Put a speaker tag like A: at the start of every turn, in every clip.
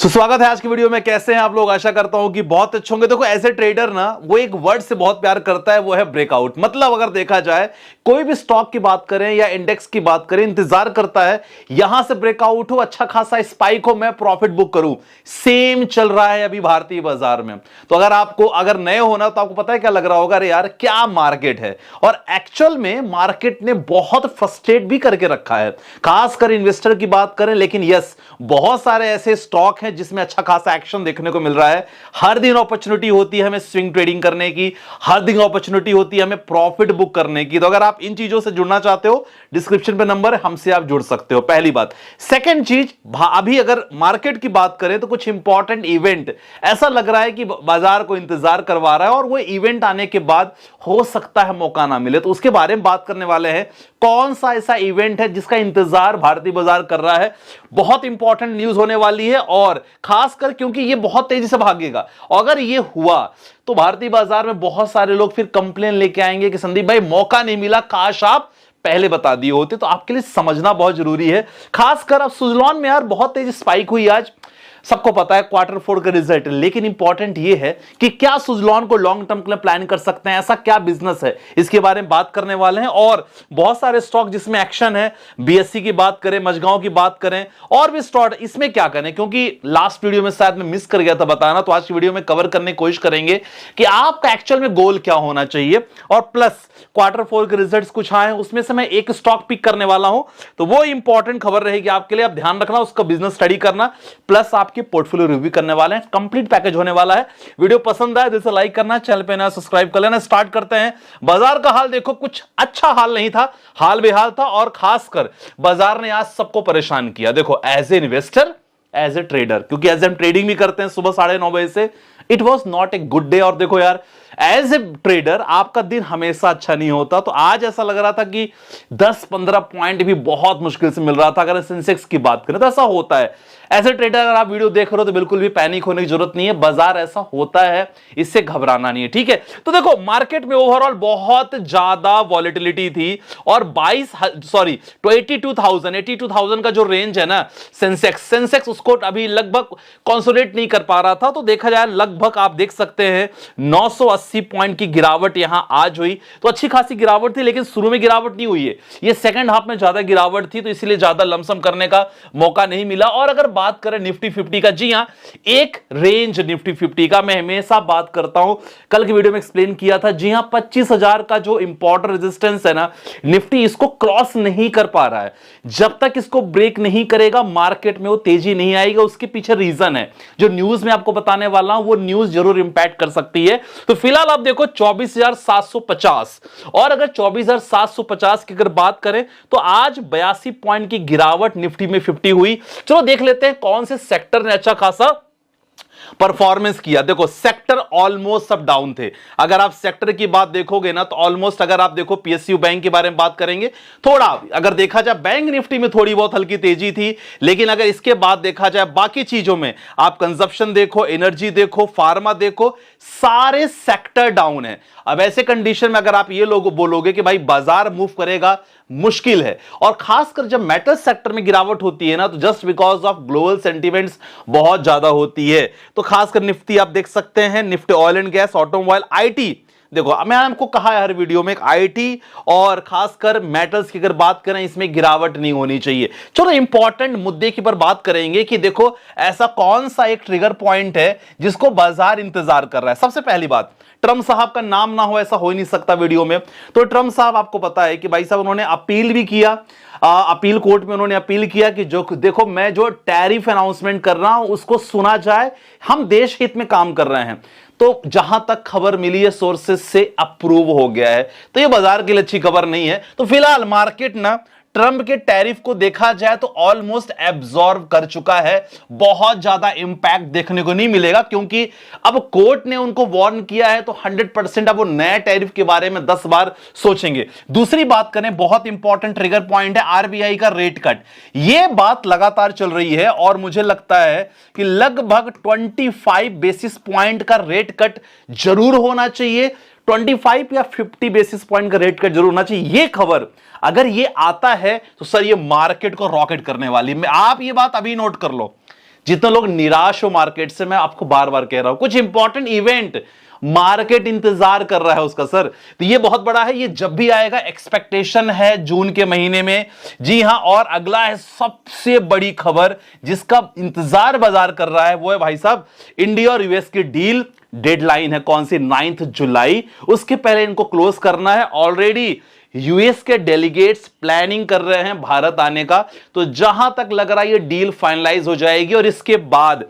A: स्वागत है आज की वीडियो में। कैसे हैं आप लोग? आशा करता हूं कि बहुत अच्छे होंगे। देखो ऐसे ट्रेडर ना वो एक वर्ड से बहुत प्यार करता है, वो है ब्रेकआउट। मतलब अगर देखा जाए कोई भी स्टॉक की बात करें या इंडेक्स की बात करें, इंतजार करता है यहां से ब्रेकआउट हो, अच्छा खासा स्पाइक हो, मैं प्रॉफिट बुक करूं। सेम चल रहा है अभी भारतीय बाजार में। तो अगर नए होना तो आपको पता है क्या लग रहा होगा, अरे यार क्या मार्केट है। और एक्चुअल में मार्केट ने बहुत फ्रस्ट्रेट भी करके रखा है, खासकर इन्वेस्टर की बात करें। लेकिन यस, बहुत सारे ऐसे स्टॉक हैं जिसमें अच्छा खासा एक्शन देखने को मिल रहा है। हर दिन अपॉर्चुनिटी होती है हमें स्विंग ट्रेडिंग करने की, हर दिन अपॉर्चुनिटी होती है हमें प्रॉफिट बुक करने की। तो अगर आप इन चीजों से जुड़ना चाहते हो, डिस्क्रिप्शन पे नंबर है, हमसे आप जुड़ सकते हो। पहली बात। सेकंड चीज, अभी अगर मार्केट की बात करें तो कुछ इंपॉर्टेंट इवेंट ऐसा लग रहा है कि बाजार को इंतजार करवा रहा है, और वो इवेंट आने के बाद हो सकता है मौका ना मिले। तो उसके बारे में बात करने वाले हैं। कौन सा ऐसा इवेंट है जिसका इंतजार भारतीय बाजार कर रहा है? बहुत इंपॉर्टेंट न्यूज होने वाली है, और खासकर क्योंकि ये बहुत तेजी से भागेगा। अगर ये हुआ तो भारतीय बाजार में बहुत सारे लोग फिर कंप्लेन लेके आएंगे कि संदीप भाई मौका नहीं मिला, काश आप पहले बता दिए होते। तो आपके लिए समझना बहुत जरूरी है। खासकर अब सुजलॉन में यार बहुत तेजी स्पाइक हुई आज, सबको पता है क्वार्टर 4 का रिजल्ट। लेकिन इंपॉर्टेंट यह है कि क्या सुजलॉन को लॉन्ग टर्म के लिए प्लान कर सकते हैं, ऐसा क्या बिजनेस है, इसके बारे में बात करने वाले हैं। और बहुत सारे स्टॉक जिसमें एक्शन है, बीएससी की बात करें, मझगांव की बात करें, और भी स्टॉक, इसमें क्या करें, क्योंकि लास्ट वीडियो में शायद मैं मिस कर गया था बताना। तो आज की वीडियो में कवर करने की कोशिश करेंगे कि आपका एक्चुअल में गोल क्या होना चाहिए। और प्लस क्वार्टर 4 के रिजल्ट्स कुछ आए, उसमें से मैं एक स्टॉक पिक करने वाला हूं, तो वो इंपॉर्टेंट खबर रहेगी आपके लिए। आप ध्यान रखना, उसका बिजनेस स्टडी करना, प्लस आपकी पोर्टफोलियो रिव्यू करने वाले हैं। कंप्लीट पैकेज होने वाला है। वीडियो पसंद आए जैसे लाइक करना, चैनल पे नया सब्सक्राइब कर लेना। स्टार्ट करते हैं। बाजार का हाल देखो, कुछ अच्छा हाल नहीं था, हाल बेहाल था। और खासकर बाजार ने आज सबको परेशान किया। देखो as a investor, as a trader, क्योंकि एज हम ट्रेडिंग भी करते हैं सुबह 9:30 बजे से, it was not a good day. और देखो यार, एज ए ट्रेडर आपका दिन हमेशा अच्छा नहीं होता। तो आज ऐसा लग रहा था कि 10-15 पॉइंट भी बहुत मुश्किल से मिल रहा था। अगर सेंसेक्स की बात करें तो ऐसा होता है। एज ए ट्रेडर अगर आप वीडियो देख रहे हो तो बिल्कुल भी पैनिक होने की जरूरत नहीं है। बाजार ऐसा होता है, इससे घबराना नहीं है, ठीक है। तो देखो मार्केट में ओवरऑल बहुत ज्यादा वॉलेटिलिटी थी, और 82,000 का जो रेंज है ना सेंसेक्स उसको अभी लगभग कंसोलिडेट नहीं कर पा रहा था। तो देखा जाए लगभग आप देख सकते हैं 980 पॉइंट की गिरावट यहां आज हुई। तो अच्छी खासी गिरावट थी, लेकिन शुरू में गिरावट नहीं हुई है, ये सेकंड हाफ में ज्यादा गिरावट थी, तो इसलिए ज्यादा लमसम करने का मौका नहीं मिला। और अगर बात करें निफ्टी 50 का, जी हां, एक रेंज निफ्टी 50 का मैं हमेशा बात करता हूं, कल की वीडियो में एक्सप्लेन किया था। जी हां, 25,000 का जो इंपॉर्टेंट रेजिस्टेंस है ना, निफ्टी इसको क्रॉस नहीं कर पा रहा है। जब तक इसको ब्रेक नहीं करेगा मार्केट में वो तेजी नहीं आएगी। उसके पीछे रीजन है जो न्यूज में आपको बताने वाला हूं, वो न्यूज जरूर इंपैक्ट कर सकती है। तो फिलहाल आप देखो 24,750, और अगर 24,750 की अगर बात करें तो आज 82 पॉइंट की गिरावट निफ्टी में 50 हुई। चलो देख लेते हैं कौन से सेक्टर ने अच्छा खासा परफॉर्मेंस किया। देखो सेक्टर ऑलमोस्ट सब डाउन थे। अगर आप सेक्टर की बात देखोगे ना तो ऑलमोस्ट, अगर आप देखो पीएसयू बैंक के बारे में बात करेंगे, थोड़ा अगर देखा जाए बैंक निफ्टी में थोड़ी बहुत हल्की तेजी थी। लेकिन अगर इसके बाद देखा जाए बाकी चीजों में, आप कंजप्शन देखो, एनर्जी देखो, फार्मा देखो, सारे सेक्टर डाउन है। अब ऐसे कंडीशन में अगर आप ये लोग बोलोगे कि भाई बाजार मूव करेगा, मुश्किल है। और खासकर जब मेटल सेक्टर में गिरावट होती है ना, तो just because of global sentiments बहुत ज्यादा होती है। तो खासकर निफ्टी आप देख सकते हैं, Nifty oil and gas, automobile, IT. देखो मैं आपको कहा है हर वीडियो में, आईटी और खासकर मेटल्स की अगर बात करें, इसमें गिरावट नहीं होनी चाहिए। चलो इंपॉर्टेंट मुद्दे की पर बात करेंगे कि देखो ऐसा कौन सा एक ट्रिगर पॉइंट है जिसको बाजार इंतजार कर रहा है। सबसे पहली बात, ट्रम्प साहब का नाम ना हो ऐसा हो ही नहीं सकता वीडियो में। तो ट्रम्प साहब आपको पता है कि भाई साहब उन्होंने अपील भी किया, अपील कोर्ट में उन्होंने अपील किया कि जो देखो मैं जो टैरिफ अनाउंसमेंट कर रहा हूं उसको सुना जाए, हम देश हित में काम कर रहे हैं। तो जहां तक खबर मिली है सोर्सेस से अप्रूव हो गया है, तो ये बाजार के लिए अच्छी खबर नहीं है। तो फिलहाल मार्केट ना ट्रंप के टैरिफ को देखा जाए तो ऑलमोस्ट एब्जॉर्ब कर चुका है। बहुत ज्यादा इंपैक्ट देखने को नहीं मिलेगा, क्योंकि अब कोर्ट ने उनको वार्न किया है। तो 100% अब वो नए टैरिफ के बारे में 10 बार सोचेंगे। दूसरी बात करें, बहुत इंपॉर्टेंट ट्रिगर पॉइंट है आरबीआई का रेट कट। यह बात लगातार चल रही है, और मुझे लगता है कि लगभग 25 बेसिस पॉइंट का रेट कट जरूर होना चाहिए। 25 या 50 बेसिस पॉइंट का रेट कट जरूर होना चाहिए। यह खबर अगर ये आता है तो सर ये मार्केट को रॉकेट करने वाली। आप ये बात अभी नोट कर लो, जितने लोग निराश हो मार्केट से, मैं आपको बार बार कह रहा हूं, कुछ इंपॉर्टेंट इवेंट मार्केट इंतजार कर रहा है उसका सर, तो ये बहुत बड़ा है, ये जब भी आएगा एक्सपेक्टेशन है जून के महीने में। जी हां, और अगला है सबसे बड़ी खबर जिसका इंतजार बाजार कर रहा है, वो है भाई साहब इंडिया और यूएस की डील। डेडलाइन है कौन सी? 9 जुलाई। उसके पहले इनको क्लोज करना है। ऑलरेडी यूएस के डेलीगेट्स प्लानिंग कर रहे हैं भारत आने का, तो जहां तक लग रहा है ये डील फाइनलाइज हो जाएगी और इसके बाद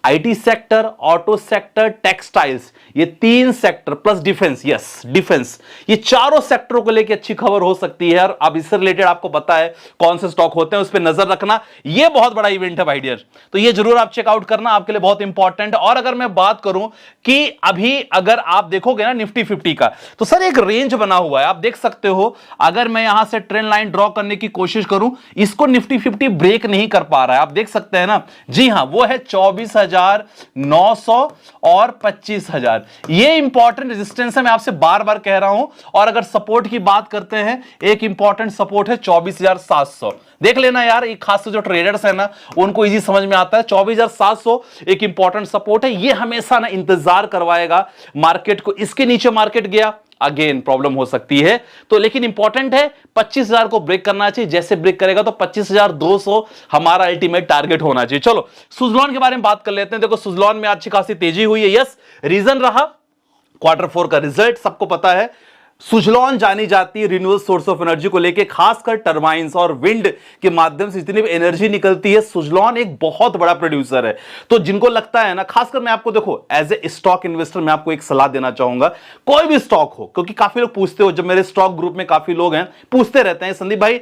A: IT sector, auto sector, textiles, ये 3 sector plus defence, yes defence, ये चारों सेक्टरों को लेकर अच्छी खबर हो सकती है। और अब इससे रिलेटेड आपको पता है कौन से स्टॉक होते हैं, उस पर नजर रखना। ये बहुत बड़ा इवेंट है भाई डियर, तो ये जरूर आप चेकआउट करना, आपके लिए बहुत इंपॉर्टेंट है। और अगर मैं बात करूं कि अभी अगर आप देखोगे ना निफ्टी 50 का, तो सर एक रेंज बना हुआ है, आप देख सकते हो। अगर मैं यहां से ट्रेंड लाइन ड्रॉ करने की कोशिश करूं, इसको निफ्टी 50 ब्रेक नहीं कर पा रहा है, आप देख सकते हैं ना। जी हां, वो है 24,900 और 25,000। ये इंपॉर्टेंट रेजिस्टेंस है, मैं आपसे बार बार कह रहा हूं। और अगर सपोर्ट की बात करते हैं, एक इंपॉर्टेंट सपोर्ट है 24,700। देख लेना यार, ये खास जो ट्रेडर्स है ना, उनको इजी समझ में आता है। 24,700 एक इंपॉर्टेंट सपोर्ट है, ये हमेशा ना इंतजार करवाएगा मार्केट को। इसके नीचे मार्केट गया, अगेन प्रॉब्लम हो सकती है। तो लेकिन इंपॉर्टेंट है 25,000 को ब्रेक करना चाहिए। जैसे ब्रेक करेगा तो 25,200 हमारा अल्टीमेट टारगेट होना चाहिए। चलो सुजलॉन के बारे में बात कर लेते हैं। देखो सुजलॉन में अच्छी खासी तेजी हुई है। यस, रीजन रहा Q4 का रिजल्ट, सबको पता है। सुजलॉन जानी जाती है रिन्यूएबल सोर्स ऑफ एनर्जी को लेके, खासकर टरबाइंस और विंड के माध्यम से जितनी भी एनर्जी निकलती है, सुजलॉन एक बहुत बड़ा प्रोड्यूसर है। तो जिनको लगता है ना, खासकर मैं आपको देखो एज ए स्टॉक इन्वेस्टर मैं आपको एक सलाह देना चाहूंगा, कोई भी स्टॉक हो, क्योंकि काफी लोग पूछते हो, जब मेरे स्टॉक ग्रुप में काफी लोग हैं पूछते रहते हैं, संदीप भाई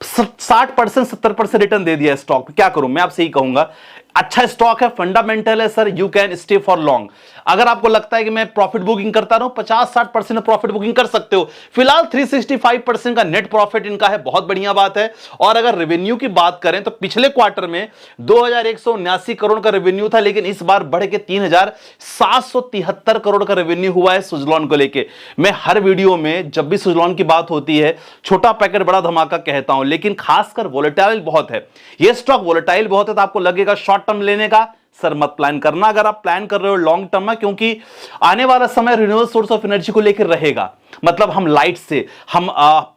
A: 60% 70% रिटर्न दे दिया स्टॉक, क्या करूं? मैं आपसे ही कहूंगा अच्छा स्टॉक है, फंडामेंटल है sir, you can stay for long. अगर आपको लगता है कि मैं प्रॉफिट बुकिंग करता रहूं, 50-60% प्रॉफिट बुकिंग कर सकते हो। फिलहाल 365% का नेट प्रॉफिट इनका है, बहुत बढ़िया बात है। और अगर रेवेन्यू की बात करें तो पिछले क्वार्टर में 2179 करोड़ का रेवेन्यू था, लेकिन इस बार बढ़ के 3773 करोड़ का रेवेन्यू हुआ है सुजलॉन को लेके। मैं हर वीडियो में जब भी सुजलॉन की बात होती है, छोटा पैकेट बड़ा धमाका कहता हूं, लेकिन खासकर वोलेटाइल बहुत है ये स्टॉक। वोलेटाइल बहुत है तो आपको लगेगा शॉर्ट टर्म लेने का, सर मत प्लान करना। अगर आप प्लान कर रहे हो लॉन्ग टर्म में, क्योंकि आने वाला समय रिन्यूएबल सोर्स ऑफ एनर्जी को लेकर रहेगा। मतलब हम लाइट से, हम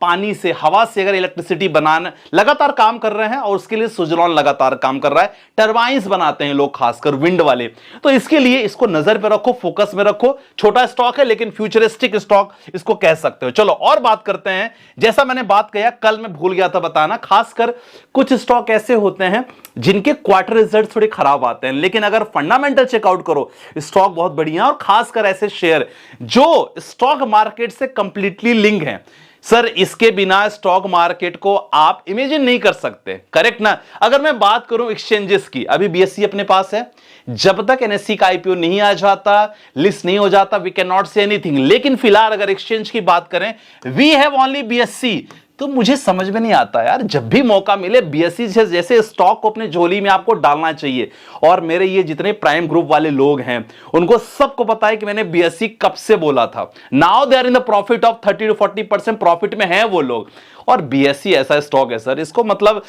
A: पानी से, हवा से अगर इलेक्ट्रिसिटी बनाना लगातार काम कर रहे हैं, और उसके लिए सुजलॉन लगातार काम कर रहा है। टरबाइंस बनाते हैं लोग, खासकर विंड वाले, तो इसके लिए इसको नजर पे रखो, फोकस में रखो। छोटा स्टॉक है लेकिन फ्यूचरिस्टिक स्टॉक इसको कह सकते हो। चलो और बात करते हैं। जैसा मैंने बात किया, कल मैं भूल गया था बताना, खासकर कुछ स्टॉक ऐसे होते हैं जिनके क्वार्टर रिजल्ट थोड़े खराब आते हैं, लेकिन अगर फंडामेंटल चेकआउट करो स्टॉक बहुत बढ़िया। और खासकर ऐसे शेयर जो स्टॉक मार्केट से कंप्लीटली लिंक हैं, सर इसके बिना स्टॉक मार्केट को आप इमेजिन नहीं कर सकते, करेक्ट ना। अगर मैं बात करूं एक्सचेंजेस की, अभी बीएससी अपने पास है, जब तक एनएससी का आईपीओ नहीं आ जाता, लिस्ट नहीं हो जाता, we can not say anything. लेकिन फिलहाल अगर एक्सचेंज की बात करें, वी हैव ओनली बीएससी। तो मुझे समझ में नहीं आता यार, जब भी मौका मिले बीएससी जैसे स्टॉक को अपने झोली में आपको डालना चाहिए। और मेरे ये जितने प्राइम ग्रुप वाले लोग हैं, उनको सबको पता है कि मैंने बीएससी कब से बोला था। Now they are in the profit of 30 to 40% profit में है वो लोग। और बीएससी ऐसा स्टॉक है सर, इसको मतलब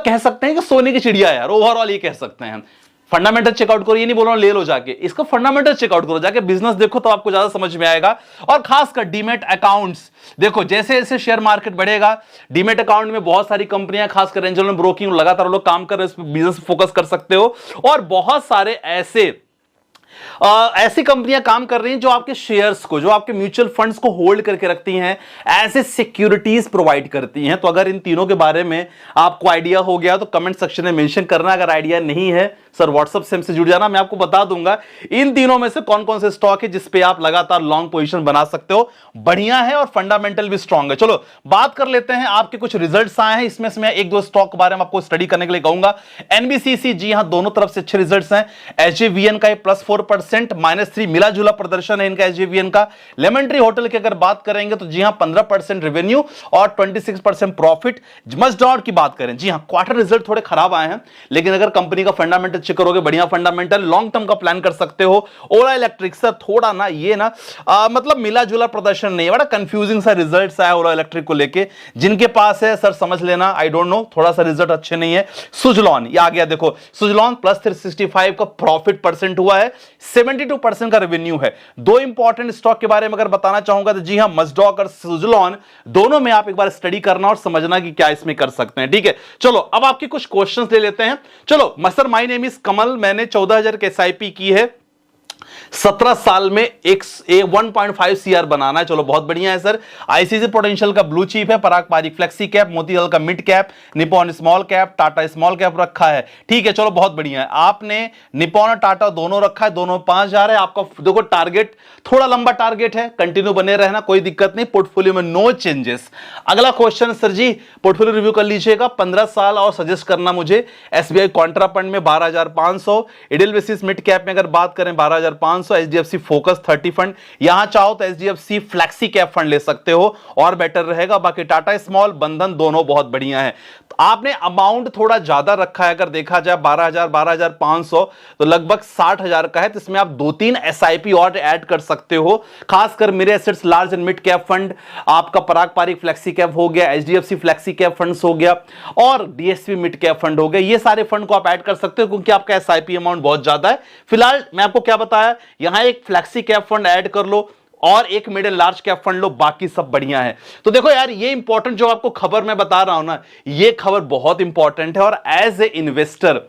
A: कह सकते हैं कि सोने की चिड़िया है यार, ओवरऑल ये कह सकते हैं। फंडामेंटल चेकआउट करो, ये नहीं बोल रहा हूं ले लो जाके, इसका फंडामेंटल चेकआउट करो जाके, बिजनेस देखो तो आपको ज्यादा समझ में आएगा। और खासकर डीमेट अकाउंट्स देखो, जैसे जैसे शेयर मार्केट बढ़ेगा, डीमेट अकाउंट में बहुत सारी कंपनियां, खासकर एंजल ब्रोकिंग लगातार लोग काम कर रहे हैं, बिजनेस फोकस कर सकते हो। और बहुत सारे ऐसी कंपनियां काम कर रही हैं जो आपके शेयर्स को, जो आपके म्यूचुअल फंड्स को होल्ड करके रखती हैं, ऐसे सिक्योरिटीज प्रोवाइड करती हैं। तो अगर इन तीनों के बारे में आपको आइडिया हो गया तो कमेंट सेक्शन में मेंशन करना। अगर आइडिया नहीं है सर, व्हाट्सएप से हमसे जुड़ जाना, मैं आपको बता दूंगा इन तीनों में से कौन कौन से स्टॉक है जिसपे आप लगातार लॉन्ग पोजीशन बना सकते हो। बढ़िया है और फंडामेंटल भी स्ट्रांग है। चलो बात कर लेते हैं, आपके कुछ रिजल्ट्स आए हैं, इसमें से मैं एक दो स्टॉक के बारे में आपको स्टडी करने के लिए कहूंगा। एनबीसीसी, जी हां, दोनों तरफ से अच्छे रिजल्ट्स हैं। एचजेवीएन का प्लस -4%, -3 मिला जुला प्रदर्शन है इनका एसजेवीएन का। लेमन ट्री होटल की अगर बात करेंगे तो जी हां 15% रेवेन्यू और 26% प्रॉफिट। मस्टडॉग की बात करें, जी हां क्वार्टर रिजल्ट थोड़े खराब आए हैं, लेकिन अगर कंपनी का फंडामेंटल चेक करोगे बढ़िया फंडामेंटल, लॉन्ग टर्म का प्लान कर सकते हो। ओला इलेक्ट्रिक सर थोड़ा ना ये ना मतलब मिला जुला प्रदर्शन नहीं है, बड़ा कंफ्यूजिंग सा रिजल्ट आया ओला इलेक्ट्रिक को लेके। जिनके पास है सर समझ लेना, आई डोंट नो, थोड़ा सा रिजल्ट अच्छे नहीं है। सुजलॉन ये आ गया, देखो सुजलॉन +365 का प्रॉफिट परसेंट हुआ है, 72% का रेवेन्यू है। दो इंपॉर्टेंट स्टॉक के बारे में अगर बताना चाहूंगा तो जी हां मस्टडॉग और सुजलॉन दोनों में आप एक बार स्टडी करना और समझना कि क्या इसमें कर सकते हैं। ठीक है, चलो अब आपके कुछ क्वेश्चंस ले लेते हैं। चलो मसर, माय नेम इज कमल, मैंने 14,000 की एसआईपी की है, 17 साल में एक 1.5 सीआर बनाना है। चलो बहुत बढ़िया है सर। आईसीसी पोटेंशियल का ब्लू चीप है, पराग पारिक फ्लेक्सी कैप, मोतीलाल का mid cap, Nippon small cap, Tata small cap रखा है। ठीक है, चलो बहुत बढ़िया है। आपने निपॉन और टाटा दोनों रखा है, दोनों 5,000 है आपका। देखो टारगेट थोड़ा लंबा टारगेट है, कंटिन्यू बने रहना, कोई दिक्कत नहीं, पोर्टफोलियो में नो चेंजेस। अगला क्वेश्चन सर जी, पोर्टफोलियो रिव्यू कर लीजिएगा, 15 साल और सजेस्ट करना मुझे। एसबीआई कॉन्ट्रा फंड में 12,500, इडेलवेसिस मिड कैप में अगर बात करें 12,500, एचडीएफसी फोकस 30 फंड, यहां चाहो तो एचडीएफसी फ्लैक्सी कैप फंड ले सकते हो और बेटर रहेगा। बाकी टाटा स्मॉल, बंधन दोनों बहुत बढ़िया है। तो आपने अमाउंट थोड़ा ज्यादा रखा है, अगर देखा जाए 12,000 12,500 तो लगभग 60,000 का है, तो इसमें आप 2-3 एसआईपी और ऐड कर सकते हो। खासकर मेरे assets large and mid cap fund, आपका पराग पारिक फ्लैक्सी कैप हो गया, एचडीएफसी फ्लैक्सी कैप फंड्स हो गया और डीएसपी मिड कैप फंड हो गया, ये सारे फंड को आप ऐड कर सकते हो क्योंकि आपका एसआईपी अमाउंट बहुत ज्यादा है। फिलहाल मैं आपको क्या बताया, यहां एक फ्लैक्सी कैप फंड ऐड कर लो और एक mid and large cap fund लो, बाकी सब बढ़िया है। तो देखो यार, ये इंपॉर्टेंट जो आपको खबर मैं बता रहा हूं ना, ये खबर बहुत इंपॉर्टेंट है। और एज ए इन्वेस्टर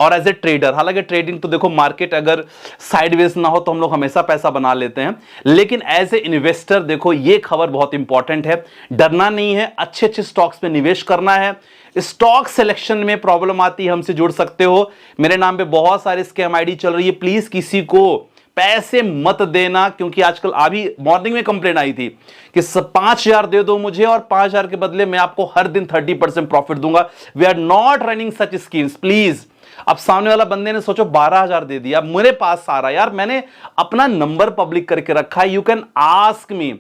A: और एज ए ट्रेडर, हालांकि ट्रेडिंग तो देखो मार्केट अगर साइडवेज ना हो तो हम लोग हमेशा पैसा बना लेते हैं, लेकिन एज ए इन्वेस्टर देखो ये खबर बहुत इंपॉर्टेंट है। डरना नहीं है, अच्छे अच्छे स्टॉक्स में निवेश करना है। स्टॉक सिलेक्शन में प्रॉब्लम आती है, हमसे जुड़ सकते हो। मेरे नाम पे बहुत सारे स्कैम आईडी चल रही है, प्लीज किसी को पैसे मत देना, क्योंकि आजकल अभी मॉर्निंग में कंप्लेन आई थी कि 5,000 दे दो मुझे और 5,000 के बदले मैं आपको हर दिन 30% प्रॉफिट दूंगा। We are not running such schemes, please. अब सामने वाला बंदे ने सोचो 12,000 दे दिया, मेरे पास सारा, यार मैंने अपना नंबर पब्लिक करके रखा है, यू कैन आस्क मी।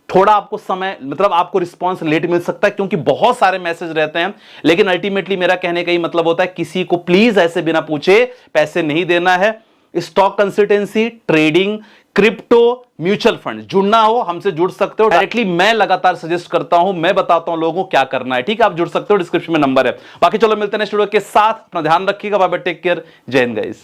A: थोड़ा आपको समय, मतलब आपको रिस्पांस लेट मिल सकता है क्योंकि बहुत सारे मैसेज रहते हैं, लेकिन अल्टीमेटली मेरा कहने का ही मतलब होता है किसी को प्लीज ऐसे बिना पूछे पैसे नहीं देना है। Stock consultancy, trading, crypto, mutual fund, जुड़ना हो हमसे जुड़ सकते हो डायरेक्टली। मैं लगातार सजेस्ट करता हूं, मैं बताता हूं लोगों को क्या करना है। ठीक है, आप जुड़ सकते हो, डिस्क्रिप्शन में नंबर है। बाकी चलो मिलते हैं नेक्स्ट वीडियो के साथ, अपना ध्यान रखिएगा, बाय बाय, टेक केयर, जय हिंद गाइस।